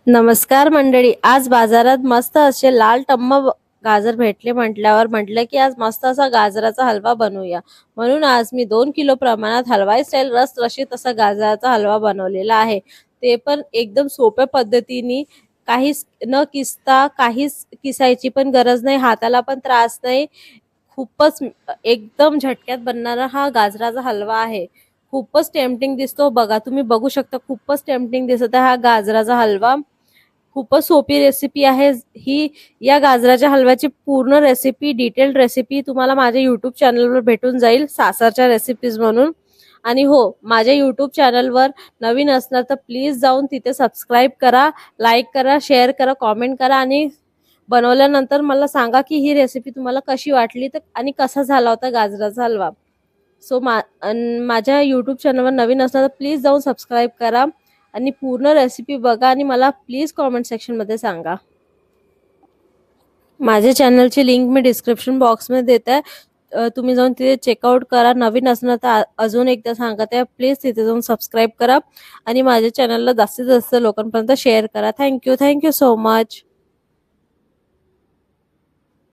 नमस्कार मंडळी. आज बाजारात मस्त असे लाल टम्म गाजर भेटले म्हटल्यावर म्हटलं की आज मस्त असा गाजराचा हलवा बनवूया. म्हणून आज मी 2 किलो प्रमाणात हलवाई स्टाईल रसरशीत असा गाजराचा हलवा बनवलेला आहे. ते पण एकदम सोप्या पद्धतीने, काहीच न किसता, काहीच किसायची पण गरज नाही, हाताला पण त्रास नाही. खूपच एकदम झटक्यात बनणारा हा गाजराचा हलवा आहे. खूपच टेम्पटिंग दिसतो बघा, तुम्ही बघू शकता. खूपच टेम्पटिंग दिसत आहे हा गाजराचा हलवा. खूपच सोपी रेसिपी आहे ही. या गाजराच्या हलव्याची पूर्ण रेसिपी, डिटेल्ड रेसिपी तुम्हाला माझ्या यूट्यूब चॅनलवर भेटून जाईल, सासरच्या रेसिपीज म्हणून. आणि हो, माझ्या यूट्यूब चॅनलवर नवीन असणार तर प्लीज जाऊन तिथे सबस्क्राईब करा, लाईक करा, शेअर करा, कॉमेंट करा आणि बनवल्यानंतर मला सांगा की ही रेसिपी तुम्हाला कशी वाटली तर आणि कसा झाला होता गाजराचा हलवा. सो माझ्या यूट्यूब चॅनलवर नवीन असणार तर प्लीज जाऊन सबस्क्राईब करा आणि पूर्ण रेसिपी बघा आणि मला प्लीज कॉमेंट सेक्शनमध्ये सांगा. माझ्या चॅनलची लिंक मी डिस्क्रिप्शन बॉक्समध्ये देत आहे. तुम्ही जाऊन तिथे चेकआउट करा. नवीन असणार तर अजून एकदा सांगत आहे, प्लीज तिथे जाऊन सबस्क्राईब करा आणि माझ्या चॅनलला जास्तीत जास्त लोकांपर्यंत शेअर करा. Thank you so much.